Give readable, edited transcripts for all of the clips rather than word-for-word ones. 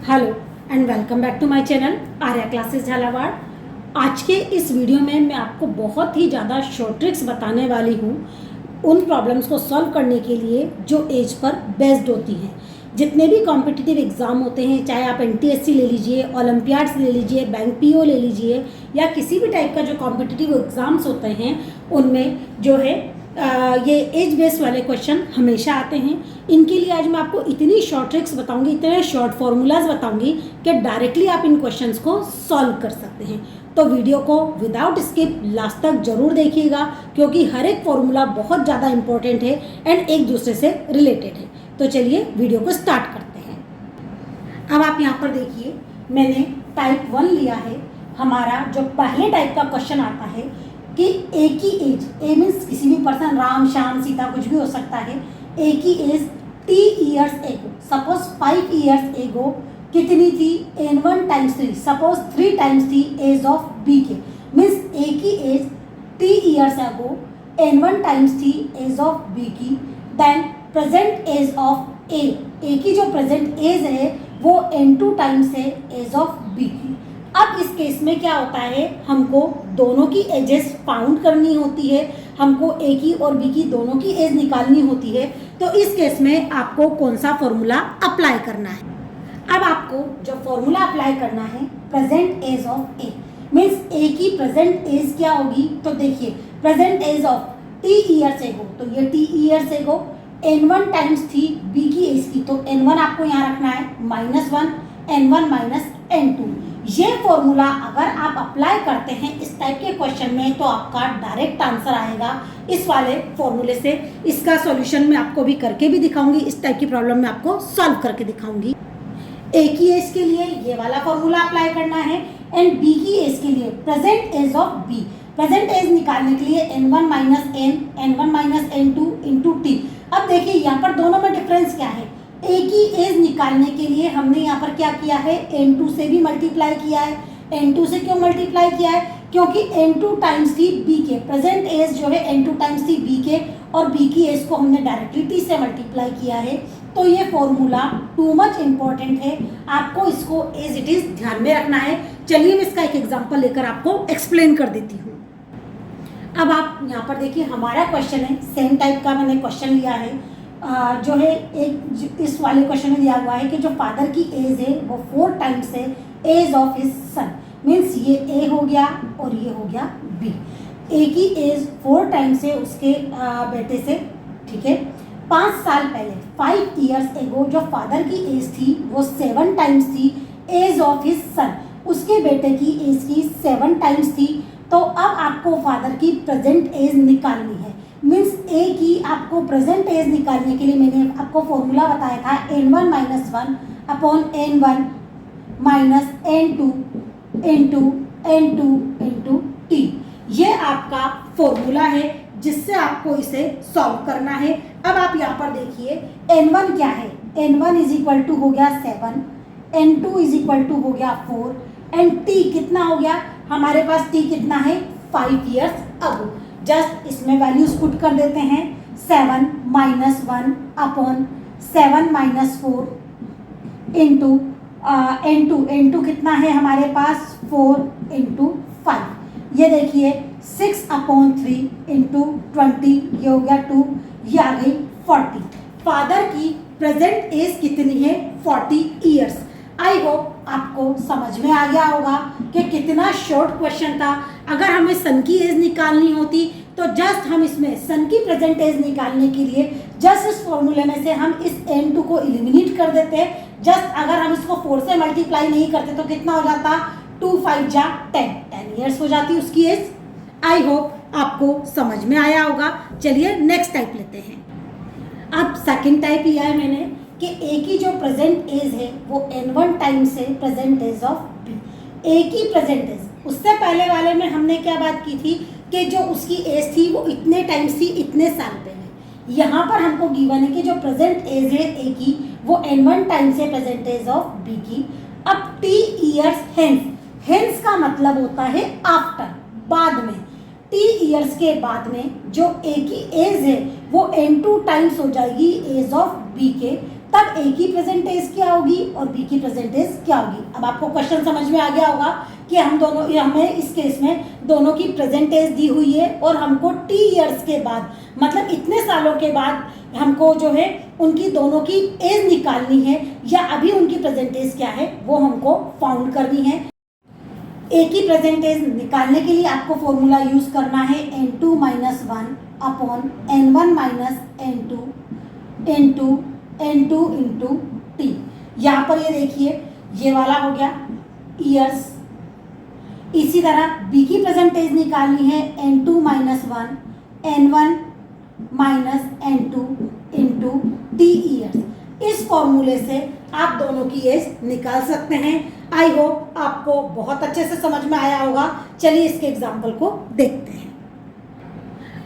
Hello and welcome back to my channel Arya classes Jhalawar. आज के इस वीडियो में मैं आपको बहुत ही ज़्यादा शॉर्ट ट्रिक्स बताने वाली हूँ उन प्रॉब्लम्स को सॉल्व करने के लिए जो एज पर बेस्ड होती हैं। जितने भी कॉम्पिटिटिव एग्ज़ाम होते हैं, चाहे आप NTSC ले लीजिए, ओलंपियाड्स ले लीजिए, बैंक PO ले लीजिए या किसी भी टाइप का जो कॉम्पिटिटिव एग्ज़ाम्स होते हैं उनमें जो है ये एज बेस्ड वाले क्वेश्चन हमेशा आते हैं। इनके लिए आज मैं आपको इतनी शॉर्ट ट्रिक्स बताऊंगी, इतने शॉर्ट फॉर्मूलाज बताऊंगी कि डायरेक्टली आप इन क्वेश्चंस को सॉल्व कर सकते हैं। तो वीडियो को विदाउट स्किप लास्ट तक जरूर देखिएगा क्योंकि हर एक फॉर्मूला बहुत ज़्यादा इंपॉर्टेंट है एंड एक दूसरे से रिलेटेड है। तो चलिए वीडियो को स्टार्ट करते हैं। अब आप यहाँ पर देखिए, मैंने टाइप 1 लिया है। हमारा जो पहले टाइप का क्वेश्चन आता है कि ए की एज, ए मीन्स किसी भी पर्सन, राम श्याम सीता कुछ भी हो सकता है, ए की age t years ago, suppose 5 years ago कितनी थी, n1 टाइम्स 3, सपोज 3 टाइम्स थी एज ऑफ बी के, मीन्स ए की age t years ago n1 times थी एज ऑफ बी की। Then present age of A, A की जो present as है वो n2 टाइम्स है एज ऑफ बी की। अब इस केस में क्या होता है, हमको दोनों की एजेस फाउंड करनी होती है, हमको ए की और बी की दोनों की एज निकालनी होती है। तो इस केस में आपको कौन सा फॉर्मूला अप्लाई करना है। अब आपको जो फॉर्मूला अप्लाई करना है, present age of A, means A की प्रेजेंट एज क्या होगी, तो देखिए present age of t years ago, तो ये t years ago n1 times थी बी की एज की, तो n1 आपको यहाँ रखना है -1, n1 माइनस n2। ये फॉर्मूला अगर आप अप्लाई करते हैं इस टाइप के क्वेश्चन में तो आपका डायरेक्ट आंसर आएगा इस वाले फॉर्मूले से। इसका सॉल्यूशन मैं आपको भी करके भी दिखाऊंगी, इस टाइप की प्रॉब्लम में आपको सॉल्व करके दिखाऊंगी। ए की एज के लिए ये वाला फॉर्मूला अप्लाई करना है एंड बी की एज के लिए present age of B, present age निकालने के लिए n1 minus n1 minus n2 into T. अब देखिए यहाँ पर दोनों में डिफरेंस क्या है, ए की एज निकालने के लिए हमने यहाँ पर क्या किया है, n2 से भी मल्टीप्लाई किया है। n2 से क्यों मल्टीप्लाई किया है, क्योंकि n2 टाइम्स थी बी के, प्रेजेंट एज जो है n2 टाइम्स थी बी के और बी की एज को हमने डायरेक्टली टी से मल्टीप्लाई किया है। तो ये फॉर्मूला टू मच इम्पॉर्टेंट है, आपको इसको एज इट इज ध्यान में रखना है। चलिए मैं इसका एक एग्जाम्पल लेकर आपको एक्सप्लेन कर देती हूँ। अब आप यहाँ पर देखिए, हमारा क्वेश्चन है सेम टाइप का, मैंने क्वेश्चन लिया है जो है एक इस वाले क्वेश्चन में दिया हुआ है कि जो फादर की एज है वो 4 टाइम्स है age of his son, means ये ए हो गया और ये हो गया बी। ए की एज 4 टाइम्स है उसके बेटे से, ठीक है। 5 साल पहले 5 ईयर्स एगो जो फादर की एज थी वो 7 टाइम्स थी एज ऑफ हिज सन, उसके बेटे की एज की 7 टाइम्स थी। तो अब आपको फादर की प्रेजेंट एज निकालनी है, मीन्स ए की आपको प्रेजेंट एज निकालने के लिए मैंने आपको फॉर्मूला बताया था n1 minus 1 upon n1 minus n2 into n2 into T. ये आपका फॉर्मूला है जिससे आपको इसे सॉल्व करना है। अब आप यहाँ पर देखिए n1 क्या है, n1 इज इक्वल टू हो गया 7, n2 इज इक्वल टू हो गया 4 एंड t कितना हो गया, हमारे पास t कितना है 5 ईयर्स अगो। जस्ट इसमें वैल्यूज पुट कर देते हैं, 7 minus 1 upon 7 minus 4 into n2 कितना है हमारे पास 4 इंटू 5। ये देखिए 6 अपॉन 3 इंटू 20, ये हो गया 2, ये आ गई 40। फादर की प्रेजेंट एज कितनी है 40 ईयर्स। आई होप आपको समझ में आ गया होगा कि कितना शॉर्ट क्वेश्चन था। अगर हमें सन की एज निकालनी होती तो जस्ट हम इसमें सन की प्रेजेंट एज निकालने के लिए जस्ट इस फॉर्मूले में से हम इस n2 को एलिमिनेट कर देते। जस्ट अगर हम इसको 4 से मल्टीप्लाई नहीं करते तो कितना हो जाता, 2 5 जा 10 ईयर्स हो जाती उसकी एज। आई होप आपको समझ में आया होगा। चलिए नेक्स्ट टाइप लेते हैं। अब सेकेंड टाइप लिया है मैंने कि ए की जो प्रेजेंट एज है वो n1 टाइम्स है प्रेजेंट एज ऑफ बी। ए की प्रेजेंट एज, उससे पहले वाले में हमने क्या बात की थी कि जो उसकी एज थी वो इतने टाइम्स थी इतने साल पहले। यहाँ पर हमको गिवन है कि जो प्रेजेंट एज है ए की वो n1 टाइम्स है प्रेजेंट एज ऑफ बी की। अब t ईयर्स हेंस, हेंस का मतलब होता है आफ्टर, बाद में। t ईयर्स के बाद में जो ए की एज है वो n2 टाइम्स हो जाएगी एज ऑफ बी के। तब ए की प्रेजेंट टेंस क्या होगी और बी की प्रेजेंट टेंस क्या होगी। अब आपको क्वेश्चन समझ में आ गया होगा कि हमें इस केस में दोनों की प्रेजेंट टेंस दी हुई है और हमको टी ईयर्स के बाद, मतलब इतने सालों के बाद हमको जो है उनकी दोनों की एज निकालनी है या अभी उनकी प्रेजेंट टेंस क्या है वो हमको फाउंड करनी है। ए की प्रेजेंट टेंस निकालने के लिए आपको फॉर्मूला यूज करना है n2 minus 1 upon n1 minus n2 into n2 into T. यहाँ पर ये देखिए ये वाला हो गया ईयर्स। इसी तरह बी की प्रेजेंट टेंस निकालनी है n2 minus 1 n1 minus n2 into T years. इस फॉर्मूले से आप दोनों की एज निकाल सकते हैं। आई होप आपको बहुत अच्छे से समझ में आया होगा। चलिए इसके एग्जाम्पल को देखते हैं।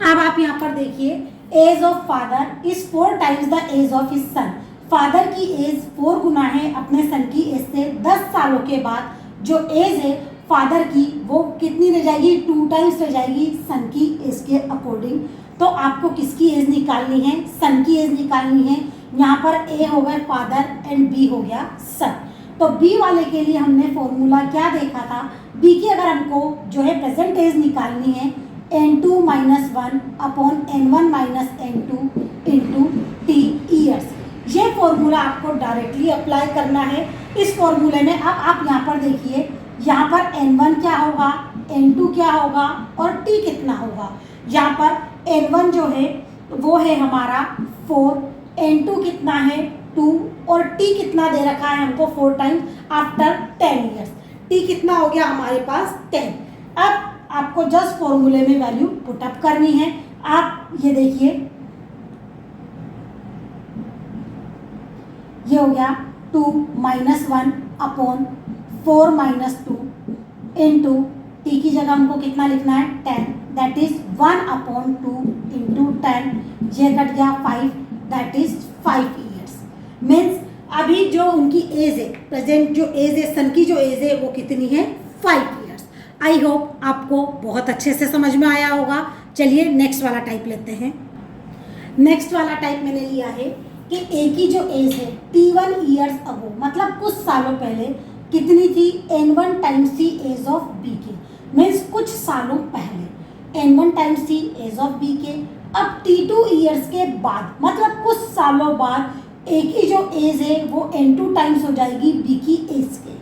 अब आप यहाँ पर देखिए age of father is 4 times the age of his son. Father की एज 4 गुना है अपने सन की एज से। 10 सालों के बाद जो एज है फादर की वो कितनी रह जाएगी, 2 टाइम्स रह जाएगी सन की एज के अकॉर्डिंग। तो आपको किसकी एज निकालनी है, सन की एज निकालनी है। यहाँ पर ए हो गया फादर एंड बी हो गया सन। तो बी वाले के लिए हमने फॉर्मूला क्या देखा था, बी की अगर हमको जो है प्रेजेंट एज निकालनी है n2 minus 1 upon n1 minus n2 into T years. ये फॉर्मूला आपको डायरेक्टली अप्लाई करना है। इस फॉर्मूले में अब आप यहाँ पर देखिए, यहाँ पर n1 क्या होगा, n2 क्या होगा और t कितना होगा। यहाँ पर n1 जो है वो है हमारा 4, n2 कितना है 2 और t कितना दे रखा है हमको 4 टाइम्स आफ्टर 10 ईयर्स। t कितना हो गया हमारे पास 10। अब आपको जस्ट फॉर्मूले में वैल्यू पुट अप करनी है। आप ये देखिए ये हो गया 2 minus 1 upon 4 minus 2 into T की जगह हमको कितना लिखना है 10, दैट इज 1 अपॉन 2 इंटू 10। ये कट गया 5, दैट इज 5 ईयर्स। मीन्स अभी जो उनकी एज है, प्रेजेंट जो एज है सन की जो एज है वो कितनी है 5 ईयर्स। आई होप आपको बहुत अच्छे से समझ में आया होगा। चलिए नेक्स्ट वाला टाइप लेते हैं। नेक्स्ट वाला टाइप मैंने लिया है कि ए की जो एज है T1 ईयर्स अगो, मतलब कुछ सालों पहले कितनी थी, n1 टाइम्स थी एज ऑफ बी के। मीन्स कुछ सालों पहले n1 टाइम्स थी एज ऑफ बी के। अब T2 ईयर्स के बाद, मतलब कुछ सालों बाद ए की जो एज है वो n2 टाइम्स हो जाएगी बी की एज के।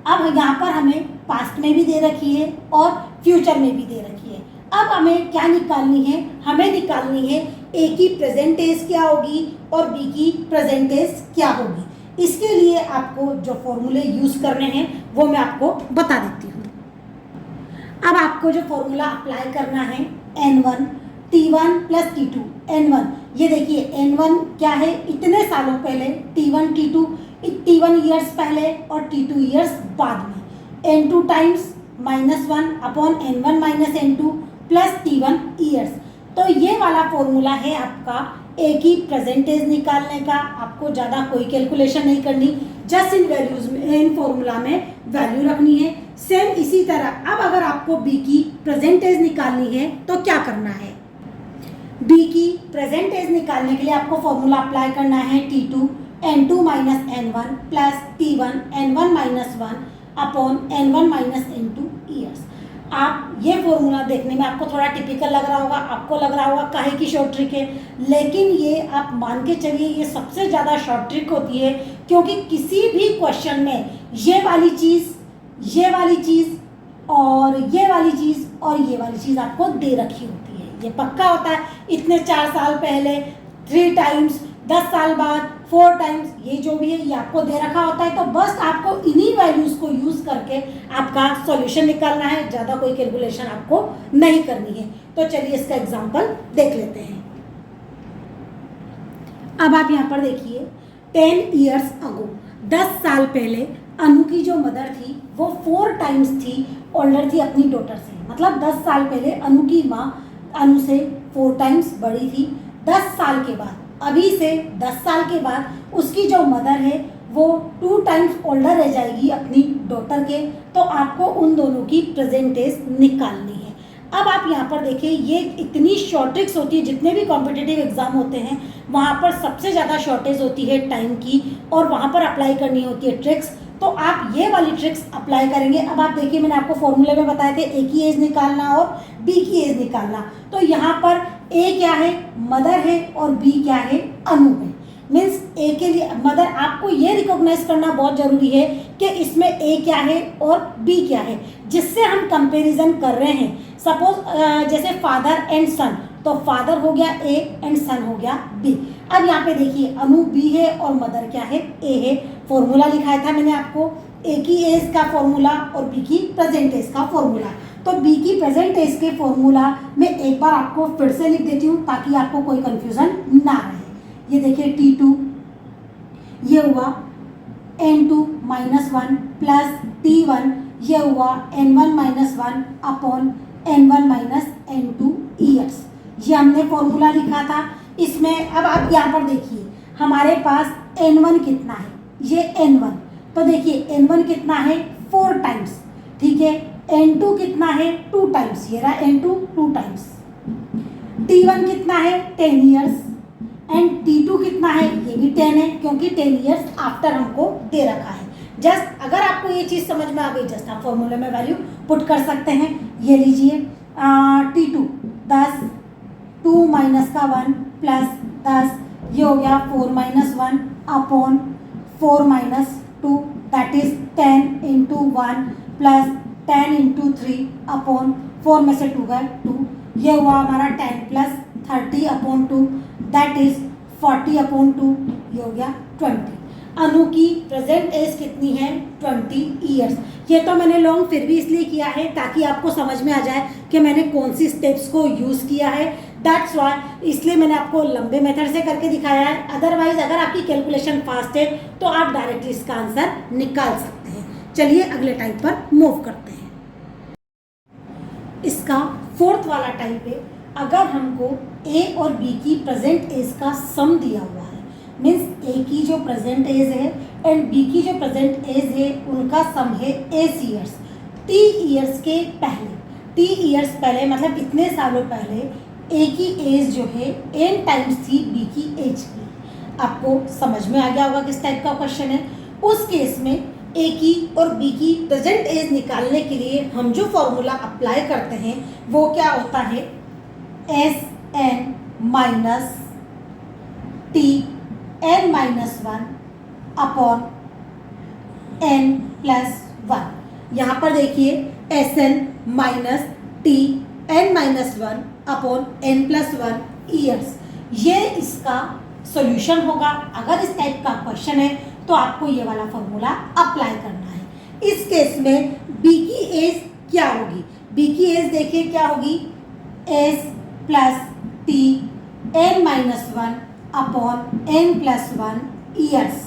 अब यहाँ पर हमें पास्ट में भी दे रखी है और फ्यूचर में भी दे रखी है। अब हमें क्या निकालनी है, हमें निकालनी है ए की प्रेजेंट एज क्या होगी और बी की प्रेजेंट एज क्या होगी। इसके लिए आपको जो फॉर्मूले यूज करने हैं वो मैं आपको बता देती हूँ। अब आपको जो फॉर्मूला अप्लाई करना है n1 T1 plus T2 n1, ये देखिए n1 क्या है, इतने सालों पहले, T1 T2 T1 ईयर्स पहले और T2 ईयर्स बाद में, n2 times minus 1 upon n1 minus n2 plus T1 years. तो ये वाला फॉर्मूला है आपका ए की प्रेजेंट एज निकालने का। आपको ज़्यादा कोई कैलकुलेशन नहीं करनी, जस्ट इन वैल्यूज में, इन फॉर्मूला में वैल्यू रखनी है। सेम इसी तरह अब अगर आपको बी की प्रेजेंट एज निकालनी है तो क्या करना है, बी की प्रेजेंट एज निकालने के लिए आपको फॉर्मूला अप्लाई करना है T2 n2 minus n1 plus T1 n1 minus 1 upon n1 minus n2 years. आप ये फॉर्मूला देखने में आपको थोड़ा टिपिकल लग रहा होगा, आपको लग रहा होगा काहे की शॉर्ट ट्रिक है, लेकिन ये आप मान के चलिए ये सबसे ज़्यादा शॉर्ट ट्रिक होती है, क्योंकि किसी भी क्वेश्चन में ये वाली चीज़, ये वाली चीज़ और ये वाली चीज़ और ये वाली चीज़ आपको दे रखी होती है। ये पक्का होता है, इतने 4 साल पहले 3 टाइम्स, 10 साल बाद 4 टाइम्स, ये जो भी है ये आपको दे रखा होता है। तो बस आपको इन्हीं वैल्यूज़ को यूज़ करके आपका सॉल्यूशन निकालना है, ज़्यादा कोई कैलकुलेशन आपको नहीं करनी है। तो चलिए इसका एग्जांपल देख लेते हैं। अब आप यहाँ पर देखिए 10 ईयर्स अगो, 10 साल पहले अनु की जो मदर थी वो 4 टाइम्स थी ओल्डर थी अपनी डॉटर से। मतलब 10 साल पहले अनु की माँ अनु से 4 टाइम्स बड़ी थी। 10 साल के बाद, अभी से 10 साल के बाद उसकी जो मदर है वो 2 टाइम्स ओल्डर रह जाएगी अपनी डॉटर के। तो आपको उन दोनों की प्रेजेंट एज निकालनी है। अब आप यहाँ पर देखिए ये इतनी शॉर्ट ट्रिक्स होती है, जितने भी कॉम्पिटिटिव एग्जाम होते हैं वहाँ पर सबसे ज़्यादा शॉर्टेज होती है टाइम की और वहाँ पर अप्लाई करनी होती है ट्रिक्स। तो आप ये वाली ट्रिक्स अप्लाई करेंगे। अब आप देखिए, मैंने आपको फॉर्मूले में बताए थे ए की एज निकालना और बी की एज निकालना। तो यहाँ पर ए क्या है, मदर है, और बी क्या है, अनु है। मीन्स ए के लिए मदर, आपको ये रिकॉग्नाइज करना बहुत जरूरी है कि इसमें ए क्या है और बी क्या है, जिससे हम कंपैरिजन कर रहे हैं। सपोज जैसे फादर एंड सन, तो फादर हो गया ए एंड सन हो गया बी। अब यहाँ पे देखिए, अनु बी है और मदर क्या है, ए है। फॉर्मूला लिखाया था मैंने आपको, ए की एज का फॉर्मूला और बी की प्रेजेंट एज का फॉर्मूला। तो बी की प्रेजेंट एज के फॉर्मूला में एक बार आपको फिर से लिख देती हूँ ताकि आपको कोई कंफ्यूजन ना रहे। ये देखिए T2, ये हुआ N2 -1 प्लस T1, ये हुआ N1 -1 upon N1 -N2 years. ये हमने फॉर्मूला लिखा था। इसमें अब आप यहाँ पर देखिए, हमारे पास N1 कितना है, ये N1। तो देखिए N1 कितना है, 4 टाइम्स, ठीक है। N2 कितना है, 2 टाइम्स, ये रहा N2 2 टाइम्स। T1 कितना है, 10 ईयर्स। एंड T2 कितना है, ये भी 10 है, क्योंकि 10 ईयर्स आफ्टर हमको दे रखा है। जस्ट अगर आपको ये चीज़ समझ में आ गई, जस्ट आप फॉर्मूले में वैल्यू पुट कर सकते हैं। ये लीजिए T2 10, 2 माइनस का 1 प्लस 10, ये हो गया 4 - 1 upon 4 - 2, that is 10 × 1 plus 10 × 3 upon 4 में से 2 गए 2, ये हुआ हमारा 10 plus 30 upon 2, that is 40 upon 2, ये हो गया 20। अनु की प्रेजेंट एज कितनी है, 20 ईयर्स। ये तो मैंने लॉन्ग फिर भी इसलिए किया है ताकि आपको समझ में आ जाए कि मैंने कौन सी स्टेप्स को यूज़ किया है। दैट्स वाई, इसलिए मैंने आपको लंबे मेथड से करके दिखाया है। अदरवाइज अगर आपकी कैलकुलेशन फास्ट है तो आप डायरेक्टली इसका आंसर निकाल सकते हैं। चलिए अगले टाइप पर मूव करते हैं। इसका फोर्थ वाला टाइप है, अगर हमको ए और बी की प्रेजेंट एज का सम दिया हुआ है, मीन्स ए की जो प्रेजेंट एज है एंड बी की जो प्रेजेंट एज है, उनका सम है एस ईयर्स। टी ईयर्स के पहले, टी ईयर्स पहले मतलब इतने सालों पहले ए की एज जो है एन टाइम्स थी बी की एज की। आपको समझ में आ गया होगा किस टाइप का क्वेश्चन है। उस केस में ए की और बी की प्रेजेंट एज निकालने के लिए हम जो फॉर्मूला अप्लाई करते हैं वो क्या होता है, S N minus T N -1 upon N plus 1। यहाँ पर देखिए S N minus T N -1 upon N plus 1 years, ये इसका सॉल्यूशन होगा। अगर इस टाइप का क्वेश्चन है तो आपको ये वाला फॉर्मूला अप्लाई करना है। इस केस में बी की एज क्या होगी, बी की एज देखिए क्या होगी, S plus T N -1 upon N plus 1 years,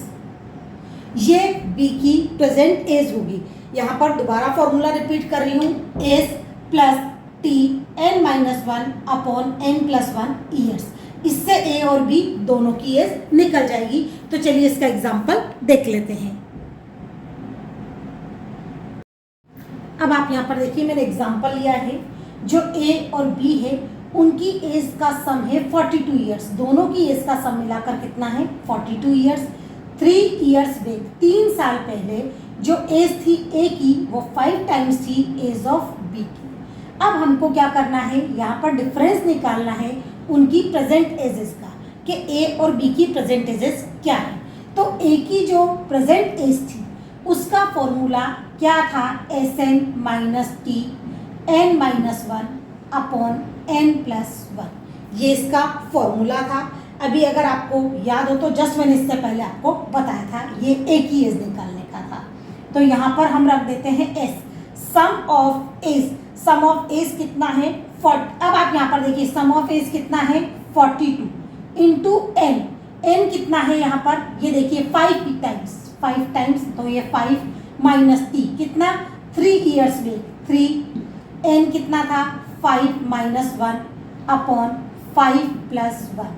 ये बी की प्रेजेंट एज होगी। यहाँ पर दोबारा फॉर्मूला रिपीट कर रही हूँ, S plus T N -1 upon N plus 1 years. इससे ए और बी दोनों की एज निकल जाएगी। तो चलिए इसका एग्जाम्पल देख लेते हैं। अब आप यहाँ पर देखिए, मैंने एग्जाम्पल लिया है, जो ए और बी है उनकी एज का सम है 42 ईयर्स। दोनों की एज का सम मिलाकर कितना है, 42 ईयर्स। 3 ईयर्स बैक, 3 साल पहले जो एज थी ए की वो 5 टाइम्स थी एज ऑफ बी की। अब हमको क्या करना है, यहाँ पर डिफरेंस निकालना है उनकी प्रेजेंट एजेस का, कि ए और बी की प्रेजेंट एजेस क्या है। तो ए की जो प्रेजेंट एज थी उसका फॉर्मूला क्या था, S N minus T N -1 upon N plus 1, ये इसका फॉर्मूला था। अभी अगर आपको याद हो तो जस्ट मैंने इससे पहले आपको बताया था, ये ए की एज निकालने का था। तो यहाँ पर हम रख देते हैं S, sum of age, sum of age कितना है 40। अब आप यहाँ पर देखिए सम ऑफ एज कितना है 42 इंटू एन, एन कितना है यहाँ पर, ये देखिए 5 टाइम्स, तो ये 5 माइनस टी कितना 3 ईयर्स में 3, एन कितना था 5 - 1 upon 5 + 1,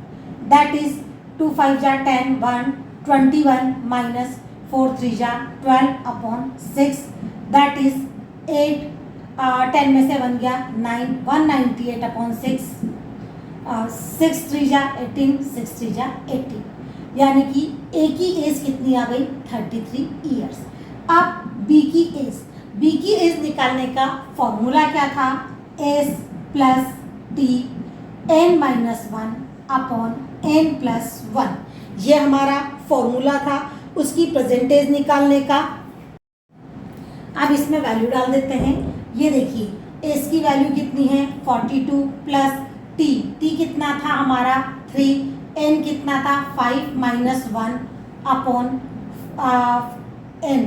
that is 2 × 5 = 10, 1 21 minus 4 × 3 = 12 upon 6, that is 8, 10 में से 1 गया 9, 198 अपॉन 6, सिक्स थ्री जा 18, 6 3 जा 18, यानी कि ए की एज कितनी आ गई 33 ईयर्स। अब बी की एज निकालने का फॉर्मूला क्या था, S plus T n-1 upon n+1, ये हमारा फॉर्मूला था उसकी प्रेजेंट एज निकालने का। अब इसमें वैल्यू डाल देते हैं। ये देखिए एस की वैल्यू कितनी है 42 प्लस टी कितना था हमारा 3, n कितना था 5-1 upon n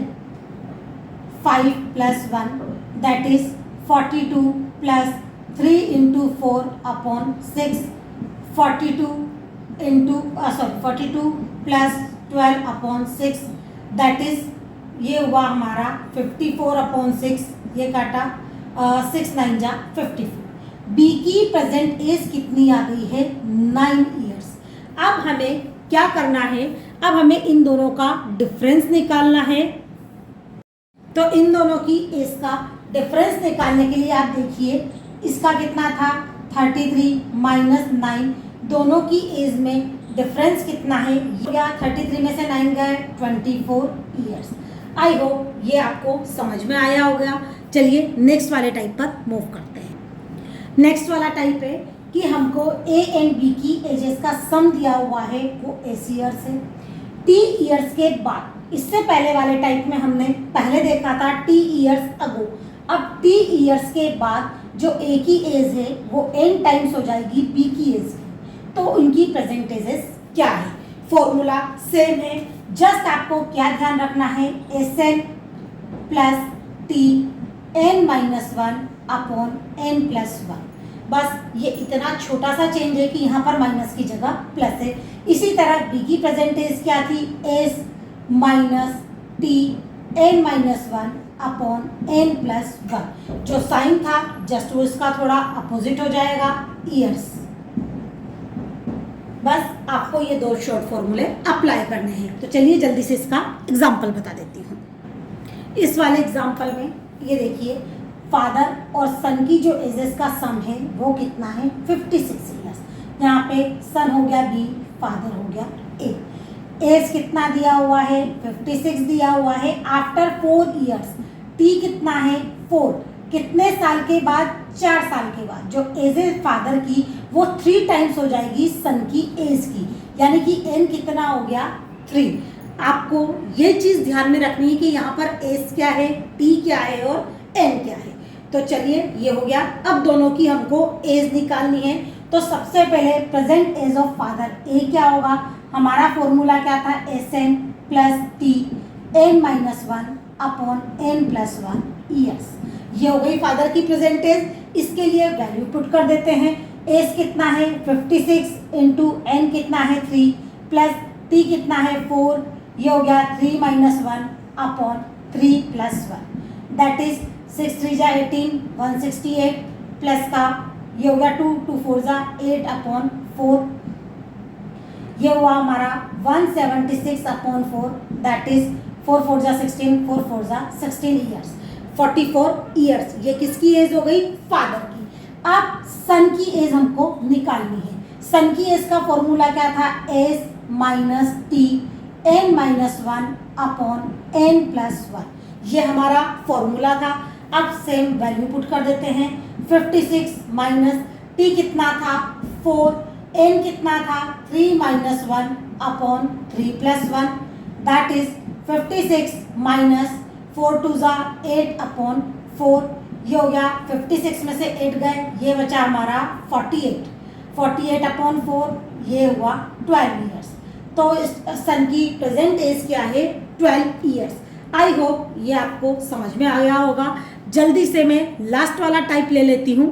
5 + 1 that is 42 plus 3 × 4 upon 6, 42 plus 12 upon 6 that is ये हुआ हमारा 54 अपॉन 6, ये काटा 6 9 जा 54। बी की प्रेजेंट एज कितनी आ गई है 9 ईयर्स। अब हमें क्या करना है, अब हमें इन दोनों का डिफरेंस निकालना है। तो इन दोनों की एज का डिफरेंस निकालने के लिए आप देखिए इसका कितना था 33 माइनस 9, दोनों की एज में डिफरेंस कितना है, या 33 में से 9 गए 24 ईयर्स। आई होप ये आपको समझ में आया होगा। चलिए नेक्स्ट वाले टाइप पर मूव करते हैं। नेक्स्ट वाला टाइप है कि हमको ए एंड बी की एजेस का सम दिया हुआ है वो एस ईयर्स है। टी ईयर्स के बाद, इससे पहले वाले टाइप में हमने पहले देखा था टी ईयर्स अगो, अब टी ईयर्स के बाद जो ए की एज है वो n टाइम्स हो जाएगी बी की एज की। तो उनकी प्रेजेंट एजेस क्या है, फॉर्मूला सेम है, जस्ट आपको क्या ध्यान रखना है S N plus T n-1 upon n+1। बस ये इतना छोटा सा चेंज है कि यहाँ पर माइनस की जगह प्लस है। इसी तरह बी की प्रेजेंट एज क्या थी S minus T n-1 upon n+1, जो साइन था जस्ट वो इसका थोड़ा अपोजिट हो जाएगा ईयर्स। बस आपको ये दो शॉर्ट फॉर्मूले अप्लाई करने हैं। तो चलिए जल्दी से इसका एग्जाम्पल बता देती हूँ। इस वाले एग्जाम्पल में ये देखिए फादर और सन की जो एजेस का सम है वो कितना है 56 ईयर्स। यहाँ पे सन हो गया बी, फादर हो गया ए। एज कितना दिया हुआ है 56 दिया हुआ है आफ्टर 4 ईयर्स। टी कितना है 4, कितने साल के बाद 4 साल के बाद। जो एज है फादर की वो 3 टाइम्स हो जाएगी सन की एज की, यानी कि एन कितना हो गया 3। आपको ये चीज़ ध्यान में रखनी है कि यहाँ पर एज क्या है, टी क्या है और एन क्या है। तो चलिए ये हो गया। अब दोनों की हमको एज निकालनी है। तो सबसे पहले present age of father A क्या होगा, हमारा फॉर्मूला क्या था S N plus T n-1 upon n+1 years. ये हो गई फादर की प्रेजेंट एज। इसके लिए वैल्यू पुट कर देते हैं। एज कितना है 56 इंटू एन कितना है 3 प्लस टी कितना है 4, ये हो गया 3-1 अपॉन 3+1 दैट इज 6 3 जा 18 168 प्लस का ये हो गया 2 4 जा 8 अपॉन 4, ये हुआ हमारा 176 अपॉन 4 दैट इज 4 4 जा 16 4 4 जा 16 ईयर्स। 44 ईयर्स ये किसकी एज हो गई फादर की। अब सन की एज हमको निकालनी है। सन की एज का फॉर्मूला क्या था S minus T n-1 upon n+1, ये हमारा फॉर्मूला था। अब सेम वैल्यू पुट कर देते हैं। 56 माइनस टी कितना था 4, n कितना था 3-1 अपॉन 3+1 दैट इज 56 माइनस 4 2 जा 8 अपॉन 4, ये हो गया 56 में से 8 गए, ये बचा हमारा 48 अपॉन 4, ये हुआ 12 ईयर्स। तो इस सन की प्रेजेंट एज क्या है 12 ईयर्स। आई होप ये आपको समझ में आ गया होगा। जल्दी से मैं लास्ट वाला टाइप ले लेती हूँ।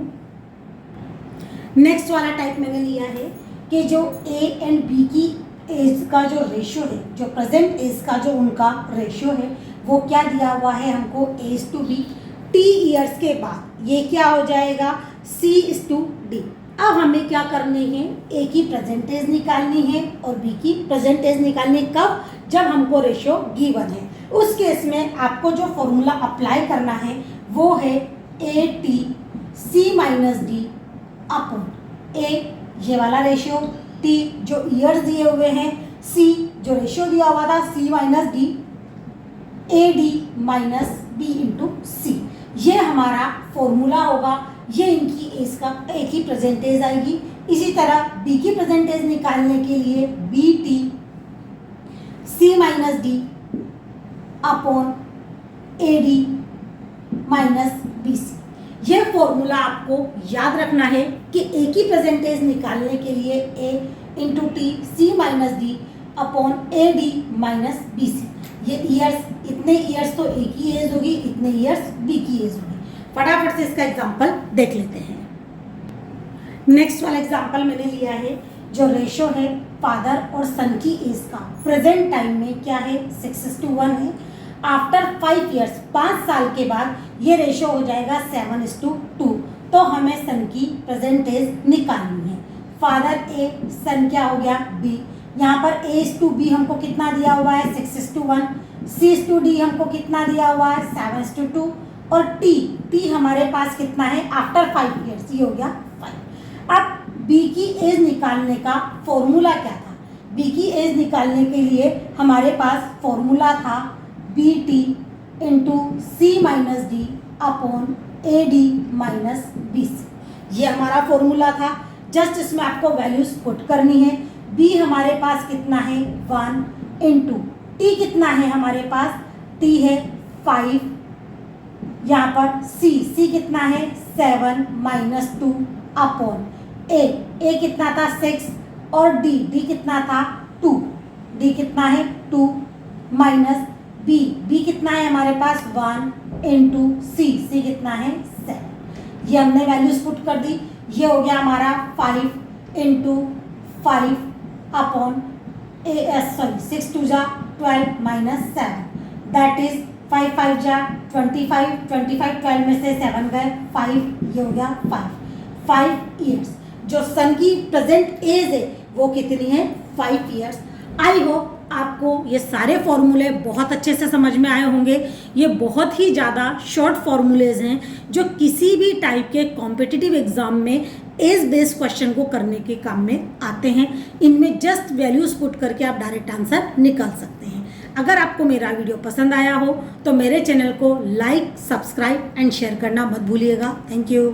नेक्स्ट वाला टाइप मैंने लिया है कि जो ए एंड बी की एज का जो रेशियो है, जो प्रेजेंट एज का जो उनका रेशियो है वो क्या दिया हुआ है हमको age to B. T years के बाद ये क्या हो जाएगा C/D। अब हमें क्या करनी है, ए की प्रेजेंट एज निकालनी है और बी की प्रेजेंट एज निकालनी। कब, जब हमको रेशियो गिवन है। उस केस में आपको जो फॉर्मूला अप्लाई करना है वो है AT C - D अपॉन ए, ये वाला रेशियो, टी जो ईयर्स दिए हुए हैं, सी जो रेशियो दिया हुआ था C minus D, A D minus B into C, ये हमारा फॉर्मूला होगा। ये इनकी एज का एक ही परसेंटेज आएगी। इसी तरह बी की परसेंटेज निकालने के लिए B T C minus D upon A D minus B C. ये फॉर्मूला आपको याद रखना है कि ए की परसेंटेज निकालने के लिए A into T C minus D upon A D minus B C. ये ईयर्स, इतने ईयर्स तो ए की एज होगी, इतने ईयर्स बी की एज होगी। फटाफट से इसका एग्जांपल देख लेते हैं। नेक्स्ट वाला एग्जांपल मैंने लिया है, जो रेशो है फादर और सन की एज का प्रेजेंट टाइम में क्या है 6:1 है। आफ्टर 5 ईयर्स, 5 साल के बाद ये रेशो हो जाएगा 7:2। तो हमें सन की प्रेजेंट एज निकालनी है। फादर ए, सन क्या हो गया बी। यहाँ पर A:B हमको कितना दिया हुआ है 6:1, C:D हमको कितना दिया हुआ है 7:2 और T हमारे पास कितना है आफ्टर 5 ईयर्स, ये हो गया 5। अब B की एज निकालने का फॉर्मूला क्या था? B की एज निकालने के लिए हमारे पास फॉर्मूला था BT into C minus D upon AD minus BC। ये हमारा फॉर्मूला था। जस्ट इसमें आपको वैल्यूज पुट करनी है। B हमारे पास कितना है 1 इंटू T कितना है हमारे पास, T है 5, यहाँ पर C कितना है 7 माइनस 2 अपॉन A कितना था 6 और D कितना था 2, D कितना है 2 माइनस B कितना है हमारे पास 1 इंटू C कितना है 7। ये हमने वैल्यूज पुट कर दी। ये हो गया हमारा 5 इंटू 5 अपॉन 6 2 जा 12 माइनस 7, दैट इज 5 5 जा 25, 12 में से 7 गए 5, ये हो गया 5 ईयर्स। जो सन की प्रेजेंट एज है वो कितनी है 5 ईयर्स। आई होप आपको ये सारे फॉर्मूले बहुत अच्छे से समझ में आए होंगे। ये बहुत ही ज़्यादा शॉर्ट फॉर्मूलेज हैं जो किसी भी टाइप के कॉम्पिटिटिव एग्जाम में एज बेस्ड क्वेश्चन को करने के काम में आते हैं। इनमें जस्ट वैल्यूज पुट करके आप डायरेक्ट आंसर निकाल सकते हैं। अगर आपको मेरा वीडियो पसंद आया हो तो मेरे चैनल को लाइक, सब्सक्राइब एंड शेयर करना मत भूलिएगा। Thank you.